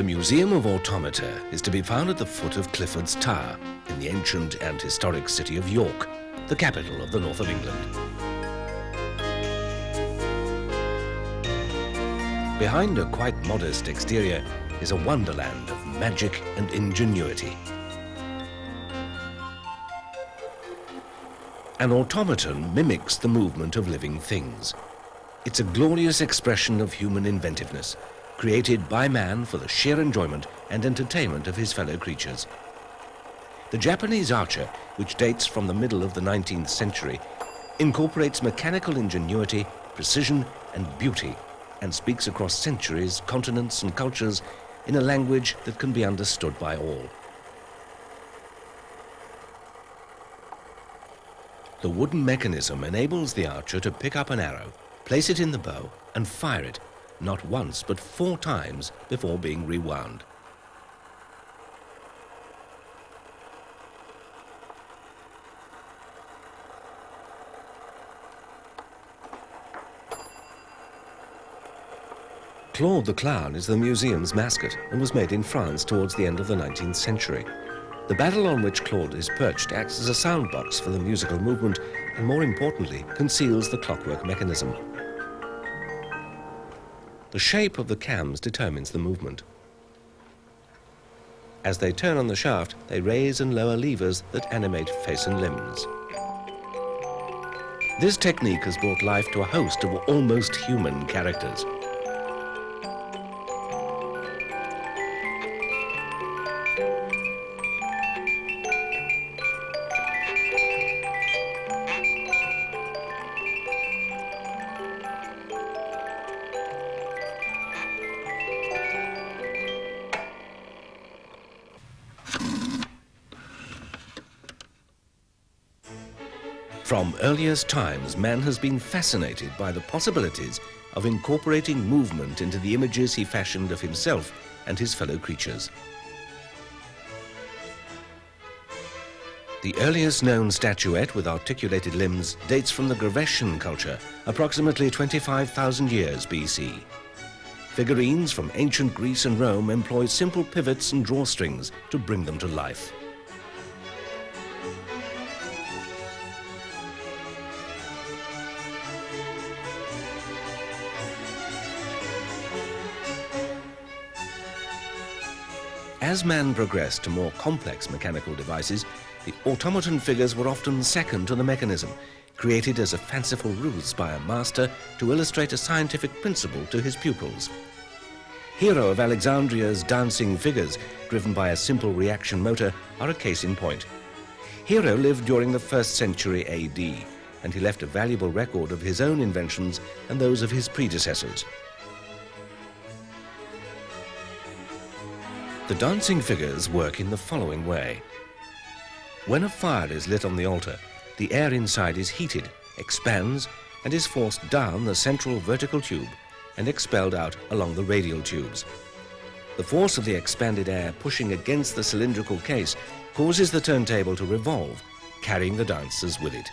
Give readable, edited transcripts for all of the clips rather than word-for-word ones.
The Museum of Automata is to be found at the foot of Clifford's Tower in the ancient and historic city of York, the capital of the north of England. Behind a quite modest exterior is a wonderland of magic and ingenuity. An automaton mimics the movement of living things. It's a glorious expression of human inventiveness, created by man for the sheer enjoyment and entertainment of his fellow creatures. The Japanese archer, which dates from the middle of the 19th century, incorporates mechanical ingenuity, precision, and beauty, and speaks across centuries, continents, and cultures in a language that can be understood by all. The wooden mechanism enables the archer to pick up an arrow, place it in the bow, and fire it, not once but 4 times before being rewound. Claude the Clown is the museum's mascot and was made in France towards the end of the 19th century. The barrel on which Claude is perched acts as a sound box for the musical movement and, more importantly, conceals the clockwork mechanism. The shape of the cams determines the movement. As they turn on the shaft, they raise and lower levers that animate face and limbs. This technique has brought life to a host of almost human characters. From earliest times, man has been fascinated by the possibilities of incorporating movement into the images he fashioned of himself and his fellow creatures. The earliest known statuette with articulated limbs dates from the Grecian culture, approximately 25,000 years BC. Figurines from ancient Greece and Rome employ simple pivots and drawstrings to bring them to life. As man progressed to more complex mechanical devices, the automaton figures were often second to the mechanism, created as a fanciful ruse by a master to illustrate a scientific principle to his pupils. Hero of Alexandria's dancing figures, driven by a simple reaction motor, are a case in point. Hero lived during the 1st century AD, and he left a valuable record of his own inventions and those of his predecessors. The dancing figures work in the following way. When a fire is lit on the altar, the air inside is heated, expands, and is forced down the central vertical tube and expelled out along the radial tubes. The force of the expanded air pushing against the cylindrical case causes the turntable to revolve, carrying the dancers with it.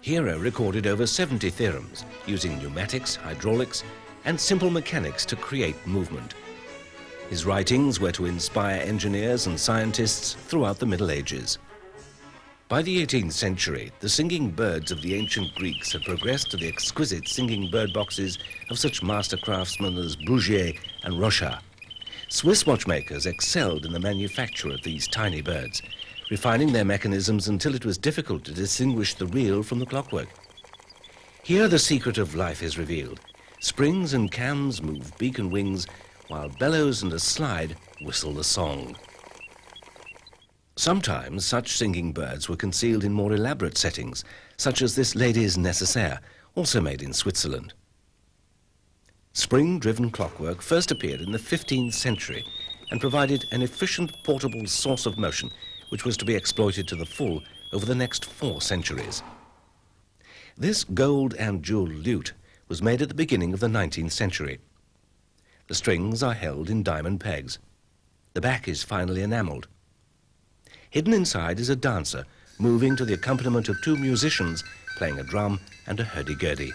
Hero recorded over 70 theorems, using pneumatics, hydraulics, and simple mechanics to create movement. His writings were to inspire engineers and scientists throughout the Middle Ages. By the 18th century, the singing birds of the ancient Greeks had progressed to the exquisite singing bird boxes of such master craftsmen as Bouguer and Rochat. Swiss watchmakers excelled in the manufacture of these tiny birds, refining their mechanisms until it was difficult to distinguish the real from the clockwork. Here the secret of life is revealed. Springs and cams move beak and wings, while bellows and a slide whistle the song. Sometimes such singing birds were concealed in more elaborate settings, such as this lady's nécessaire, also made in Switzerland. Spring-driven clockwork first appeared in the 15th century and provided an efficient portable source of motion which was to be exploited to the full over the next 4 centuries. This gold and jewel lute was made at the beginning of the 19th century. The strings are held in diamond pegs. The back is finely enamelled. Hidden inside is a dancer, moving to the accompaniment of two musicians playing a drum and a hurdy-gurdy.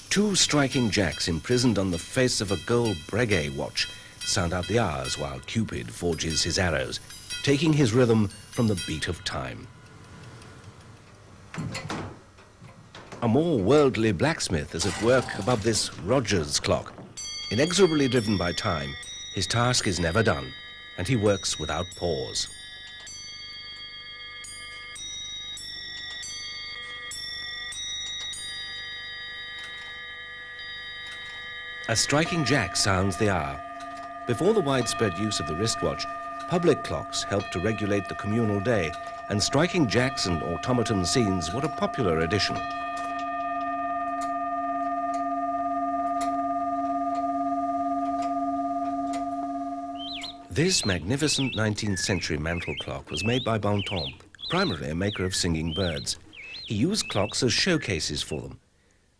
Two striking jacks imprisoned on the face of a gold Breguet watch sound out the hours while Cupid forges his arrows, taking his rhythm from the beat of time. A more worldly blacksmith is at work above this Rogers clock. Inexorably driven by time, his task is never done, and he works without pause. A striking jack sounds the hour. Before the widespread use of the wristwatch, public clocks helped to regulate the communal day, and striking jacks and automaton scenes were a popular addition. This magnificent 19th century mantel clock was made by Bontemps, primarily a maker of singing birds. He used clocks as showcases for them.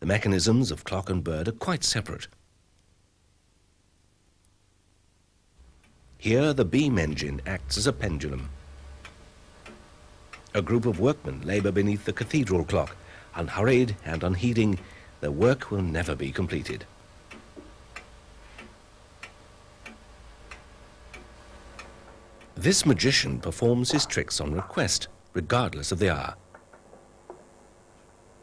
The mechanisms of clock and bird are quite separate. Here, the beam engine acts as a pendulum. A group of workmen labour beneath the cathedral clock. Unhurried and unheeding, their work will never be completed. This magician performs his tricks on request, regardless of the hour.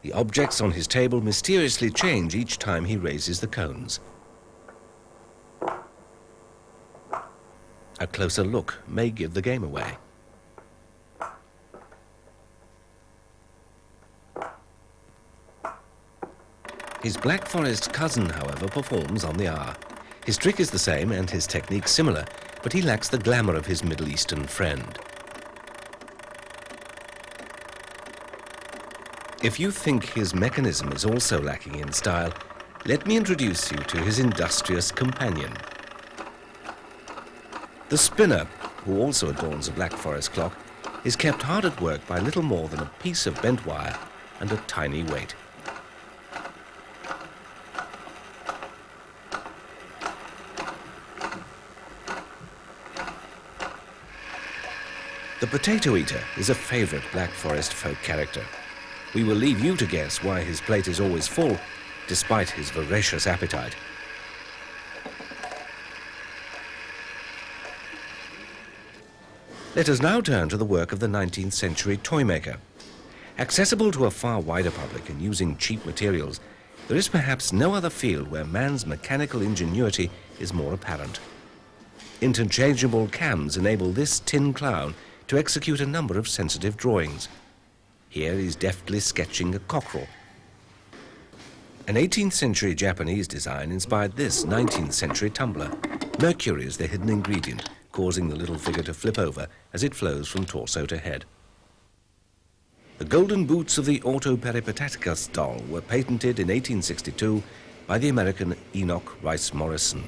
The objects on his table mysteriously change each time he raises the cones. A closer look may give the game away. His Black Forest cousin, however, performs on the hour. His trick is the same and his technique similar, but he lacks the glamour of his Middle Eastern friend. If you think his mechanism is also lacking in style, let me introduce you to his industrious companion. The spinner, who also adorns a Black Forest clock, is kept hard at work by little more than a piece of bent wire and a tiny weight. The potato eater is a favourite Black Forest folk character. We will leave you to guess why his plate is always full, despite his voracious appetite. Let us now turn to the work of the 19th century toy maker. Accessible to a far wider public and using cheap materials, there is perhaps no other field where man's mechanical ingenuity is more apparent. Interchangeable cams enable this tin clown to execute a number of sensitive drawings. Here he's deftly sketching a cockerel. An 18th century Japanese design inspired this 19th century tumbler. Mercury is the hidden ingredient, causing the little figure to flip over as it flows from torso to head. The golden boots of the Auto Peripateticus doll were patented in 1862 by the American Enoch Rice Morrison.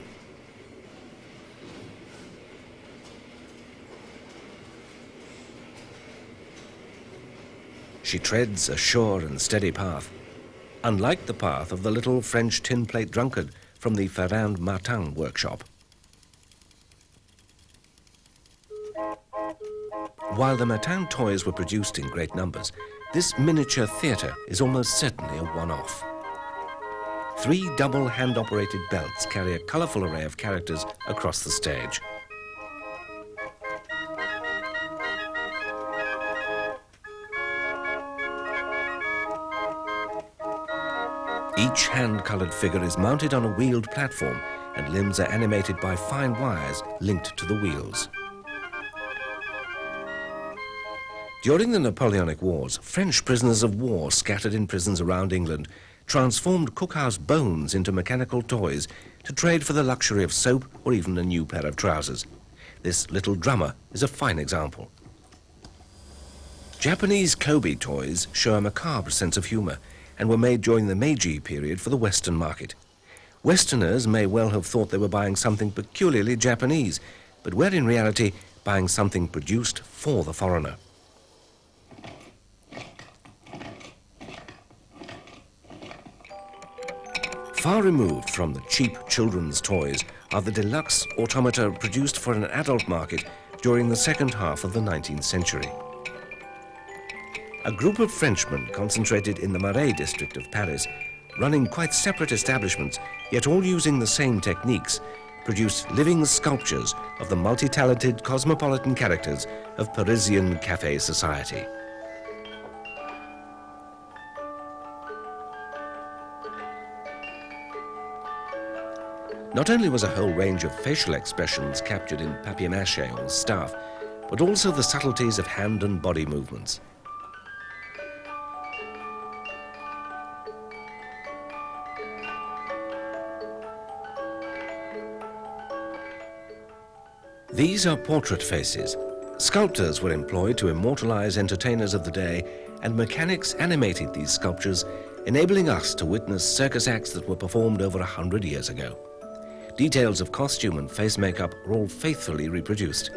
She treads a sure and steady path, unlike the path of the little French tin plate drunkard from the Ferrand Martin workshop. While the Martin toys were produced in great numbers, this miniature theatre is almost certainly a one-off. 3 double hand-operated belts carry a colourful array of characters across the stage. Each hand-coloured figure is mounted on a wheeled platform, and limbs are animated by fine wires linked to the wheels. During the Napoleonic Wars, French prisoners of war scattered in prisons around England transformed cookhouse bones into mechanical toys to trade for the luxury of soap or even a new pair of trousers. This little drummer is a fine example. Japanese Kobe toys show a macabre sense of humour and were made during the Meiji period for the Western market. Westerners may well have thought they were buying something peculiarly Japanese, but were in reality buying something produced for the foreigner. Far removed from the cheap children's toys are the deluxe automata produced for an adult market during the second half of the 19th century. A group of Frenchmen concentrated in the Marais district of Paris, running quite separate establishments, yet all using the same techniques, produced living sculptures of the multi-talented cosmopolitan characters of Parisian café society. Not only was a whole range of facial expressions captured in papier-mâché or staff, but also the subtleties of hand and body movements. These are portrait faces. Sculptors were employed to immortalize entertainers of the day, and mechanics animated these sculptures, enabling us to witness circus acts that were performed over 100 years ago. Details of costume and face makeup are all faithfully reproduced.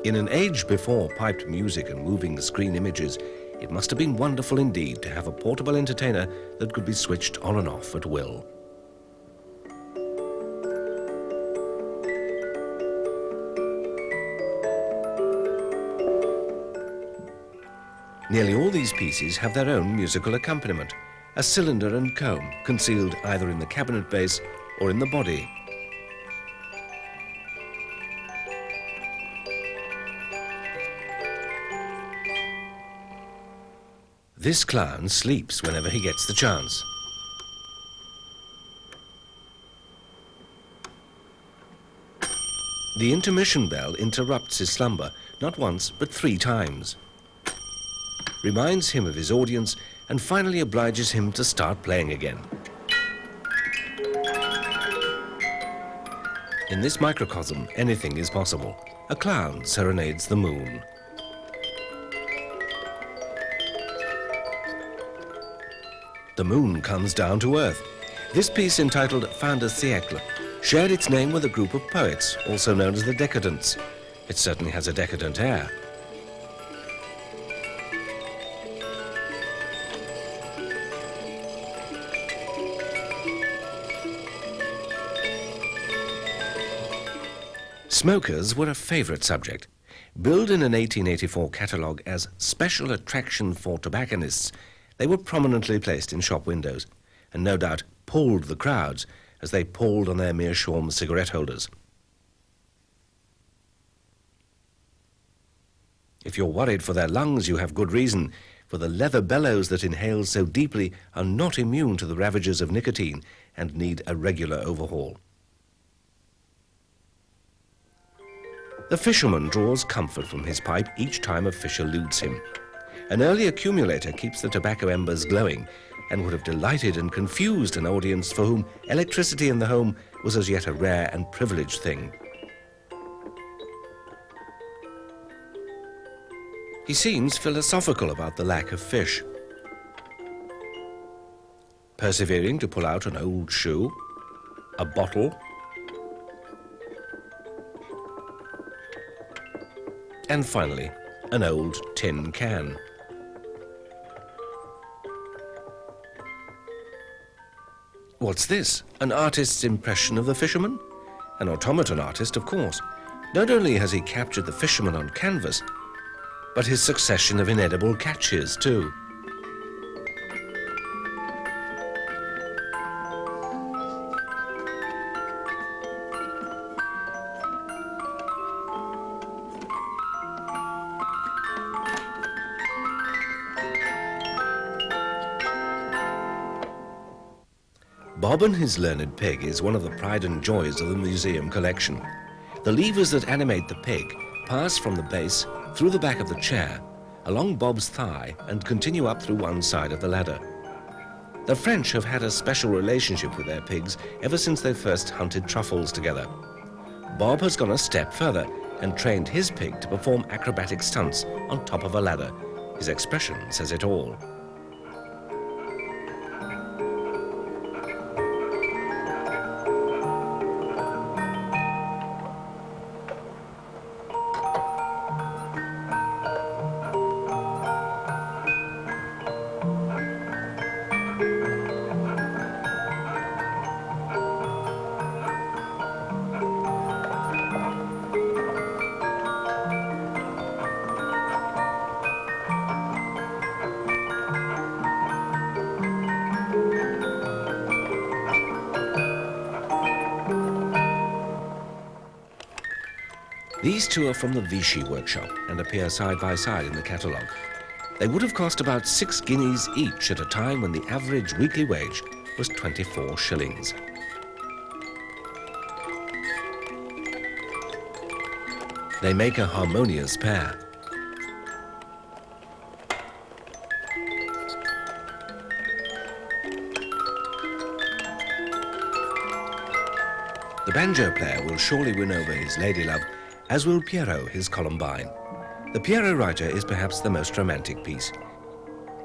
In an age before piped music and moving screen images, it must have been wonderful indeed to have a portable entertainer that could be switched on and off at will. Nearly all these pieces have their own musical accompaniment, a cylinder and comb concealed either in the cabinet base or in the body. This clown sleeps whenever he gets the chance. The intermission bell interrupts his slumber, not once but 3 times. Reminds him of his audience and finally obliges him to start playing again. In this microcosm, anything is possible. A clown serenades the moon. The moon comes down to earth. This piece, entitled Fin de siècle, shared its name with a group of poets, also known as the Decadents. It certainly has a decadent air. Smokers were a favourite subject. Billed in an 1884 catalogue as special attraction for tobacconists, they were prominently placed in shop windows, and no doubt pulled the crowds as they pulled on their meerschaum cigarette holders. If you're worried for their lungs, you have good reason, for the leather bellows that inhale so deeply are not immune to the ravages of nicotine and need a regular overhaul. The fisherman draws comfort from his pipe each time a fish eludes him. An early accumulator keeps the tobacco embers glowing and would have delighted and confused an audience for whom electricity in the home was as yet a rare and privileged thing. He seems philosophical about the lack of fish. Persevering to pull out an old shoe, a bottle, and finally, an old tin can. What's this? An artist's impression of the fisherman? An automaton artist, of course. Not only has he captured the fisherman on canvas, but his succession of inedible catches, too. Bob and his learned pig is one of the pride and joys of the museum collection. The levers that animate the pig pass from the base through the back of the chair, along Bob's thigh, and continue up through one side of the ladder. The French have had a special relationship with their pigs ever since they first hunted truffles together. Bob has gone a step further and trained his pig to perform acrobatic stunts on top of a ladder. His expression says it all. These two are from the Vichy workshop and appear side by side in the catalogue. They would have cost about 6 guineas each at a time when the average weekly wage was 24 shillings. They make a harmonious pair. The banjo player will surely win over his ladylove, as will Pierrot his Columbine. The Pierrot writer is perhaps the most romantic piece.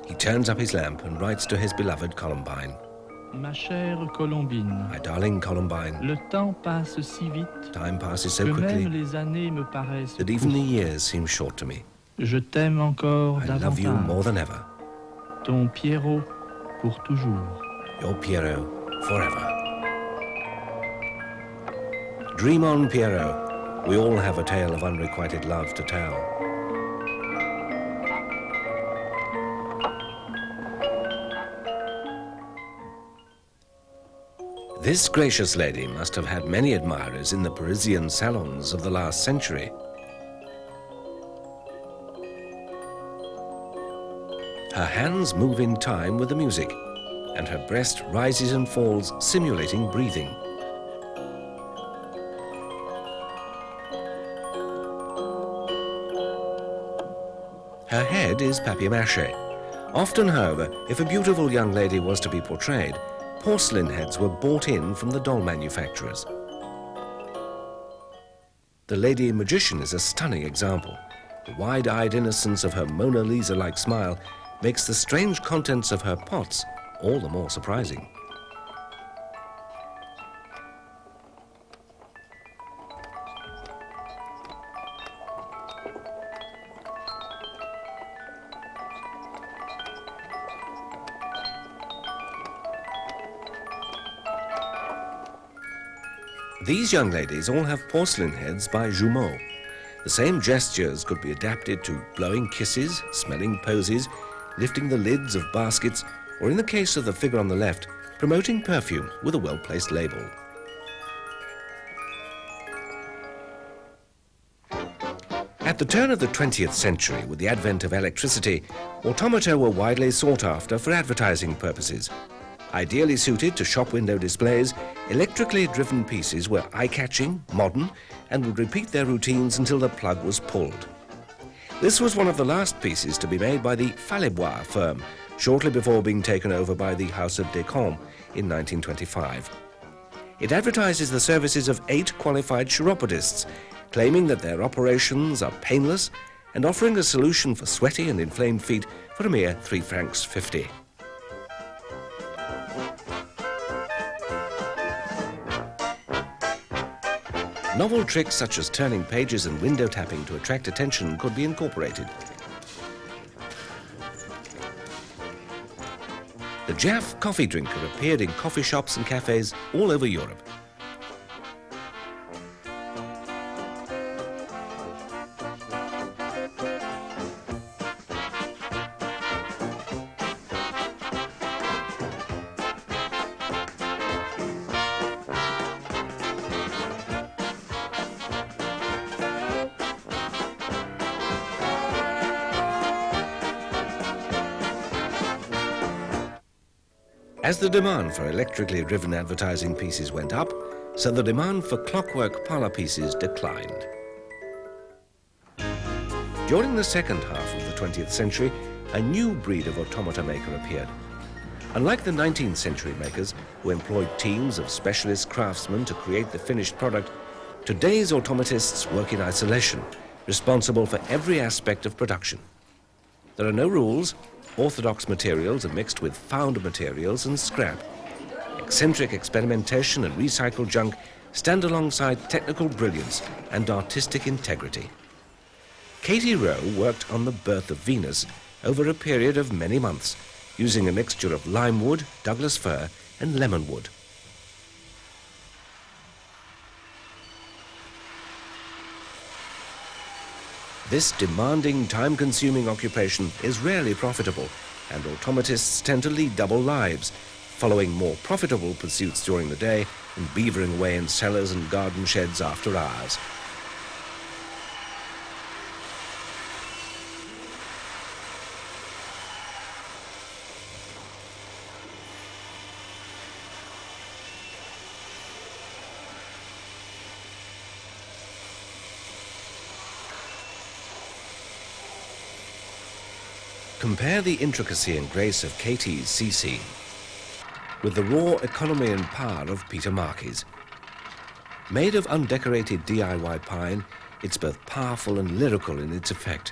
He turns up his lamp and writes to his beloved Columbine. Ma chère Colombine, My darling Columbine, le temps passe si vite time passes so que quickly même les années me paraissent that even the courtes. years seem short to me. Je t'aime encore I love you more davantage. than ever. Ton Pierrot pour toujours. Your Pierrot forever. Dream on, Pierrot. We all have a tale of unrequited love to tell. This gracious lady must have had many admirers in the Parisian salons of the last century. Her hands move in time with the music, and her breast rises and falls, simulating breathing. Her head is papier-mâché. Often, however, if a beautiful young lady was to be portrayed, porcelain heads were bought in from the doll manufacturers. The lady magician is a stunning example. The wide-eyed innocence of her Mona Lisa-like smile makes the strange contents of her pots all the more surprising. These young ladies all have porcelain heads by Jumeau. The same gestures could be adapted to blowing kisses, smelling posies, lifting the lids of baskets, or in the case of the figure on the left, promoting perfume with a well-placed label. At the turn of the 20th century, with the advent of electricity, automata were widely sought after for advertising purposes. Ideally suited to shop window displays, electrically driven pieces were eye-catching, modern, and would repeat their routines until the plug was pulled. This was one of the last pieces to be made by the Falaibois firm, shortly before being taken over by the House of Descamps in 1925. It advertises the services of 8 qualified chiropodists, claiming that their operations are painless and offering a solution for sweaty and inflamed feet for a mere 3 francs 50. Novel tricks such as turning pages and window tapping to attract attention could be incorporated. The Jaff coffee drinker appeared in coffee shops and cafes all over Europe. As the demand for electrically driven advertising pieces went up, so the demand for clockwork parlor pieces declined. During the second half of the 20th century, a new breed of automata maker appeared. Unlike the 19th century makers, who employed teams of specialist craftsmen to create the finished product, today's automatists work in isolation, responsible for every aspect of production. There are no rules. Orthodox materials are mixed with found materials and scrap. Eccentric experimentation and recycled junk stand alongside technical brilliance and artistic integrity. Katie Rowe worked on the birth of Venus over a period of many months, using a mixture of lime wood, Douglas fir, and lemon wood. This demanding, time-consuming occupation is rarely profitable, and automatists tend to lead double lives, following more profitable pursuits during the day and beavering away in cellars and garden sheds after hours. Compare the intricacy and grace of Katie's sea scene with the raw economy and power of Peter Markey's. Made of undecorated DIY pine, it's both powerful and lyrical in its effect.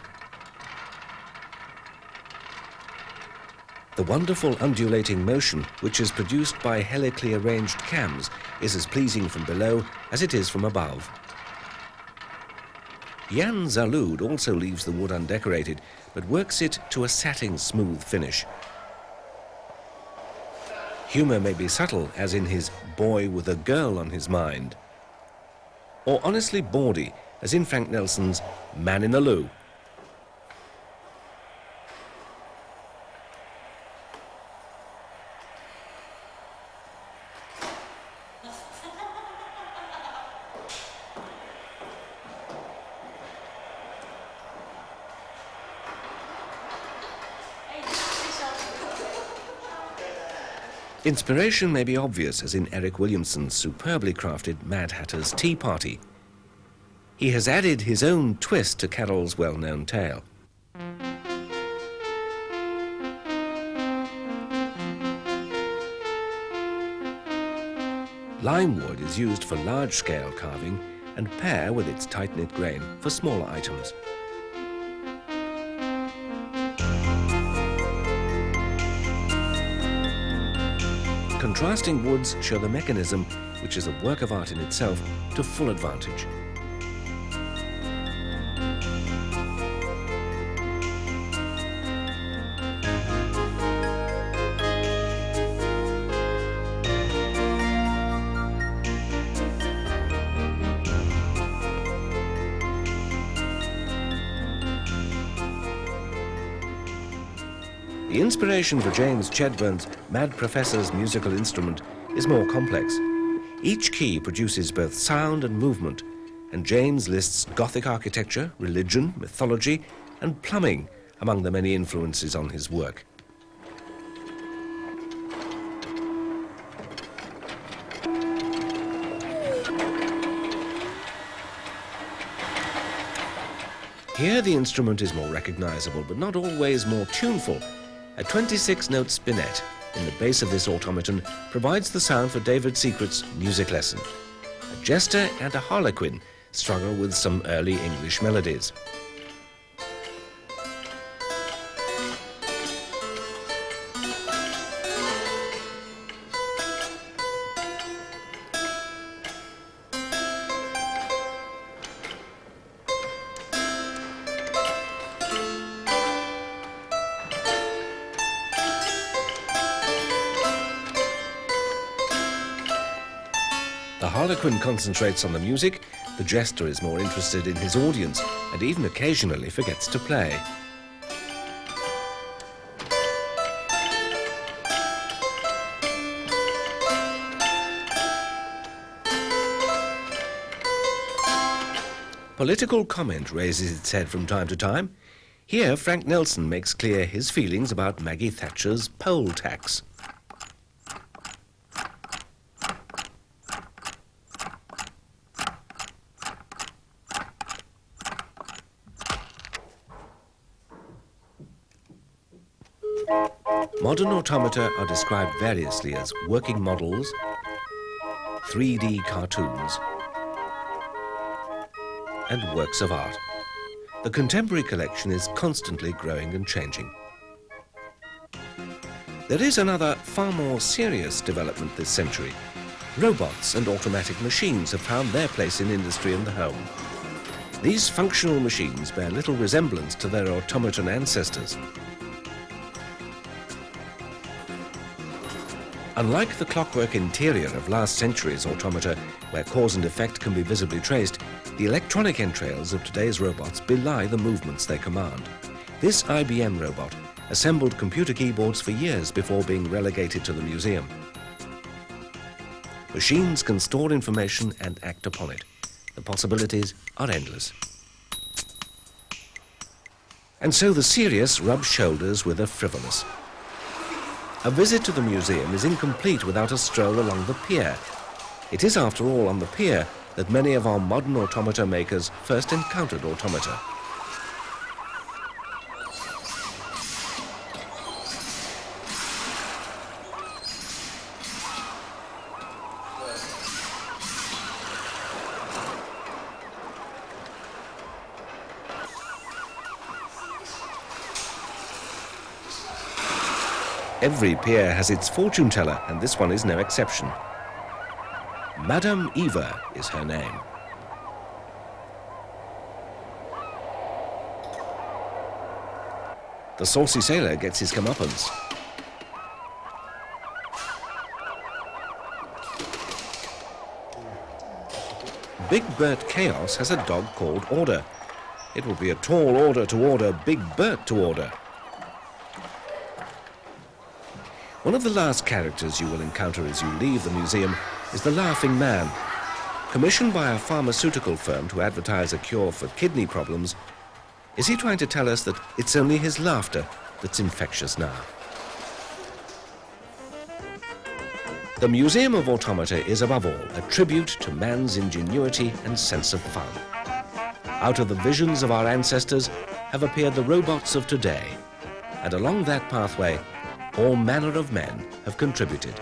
The wonderful undulating motion, which is produced by helically arranged cams, is as pleasing from below as it is from above. Jan Zalud also leaves the wood undecorated, but works it to a satin smooth finish. Humour may be subtle, as in his boy with a girl on his mind, or honestly bawdy, as in Frank Nelson's Man in the Loo. Inspiration may be obvious, as in Eric Williamson's superbly crafted Mad Hatter's Tea Party. He has added his own twist to Carroll's well-known tale. Lime wood is used for large-scale carving and pear, with its tight-knit grain, for smaller items. Contrasting woods show the mechanism, which is a work of art in itself, to full advantage. The inspiration for James Chedburn's Mad Professor's musical instrument is more complex. Each key produces both sound and movement, and James lists Gothic architecture, religion, mythology, and plumbing among the many influences on his work. Here the instrument is more recognizable, but not always more tuneful. A 26-note spinet in the base of this automaton provides the sound for David Secret's music lesson. A jester and a harlequin struggle with some early English melodies. The harlequin concentrates on the music, the jester is more interested in his audience and even occasionally forgets to play. Political comment raises its head from time to time. Here, Frank Nelson makes clear his feelings about Maggie Thatcher's poll tax. Modern automata are described variously as working models, 3D cartoons, and works of art. The contemporary collection is constantly growing and changing. There is another far more serious development this century. Robots and automatic machines have found their place in industry and the home. These functional machines bear little resemblance to their automaton ancestors. Unlike the clockwork interior of last century's automata, where cause and effect can be visibly traced, the electronic entrails of today's robots belie the movements they command. This IBM robot assembled computer keyboards for years before being relegated to the museum. Machines can store information and act upon it. The possibilities are endless. And so the serious rubs shoulders with the frivolous. A visit to the museum is incomplete without a stroll along the pier. It is, after all, on the pier that many of our modern automata makers first encountered automata. Every pier has its fortune teller, and this one is no exception. Madame Eva is her name. The saucy sailor gets his comeuppance. Big Bert Chaos has a dog called Order. It would be a tall order to order Big Bert to order. One of the last characters you will encounter as you leave the museum is the Laughing Man. Commissioned by a pharmaceutical firm to advertise a cure for kidney problems, is he trying to tell us that it's only his laughter that's infectious now? The Museum of Automata is above all a tribute to man's ingenuity and sense of fun. Out of the visions of our ancestors have appeared the robots of today, and along that pathway all manner of men have contributed.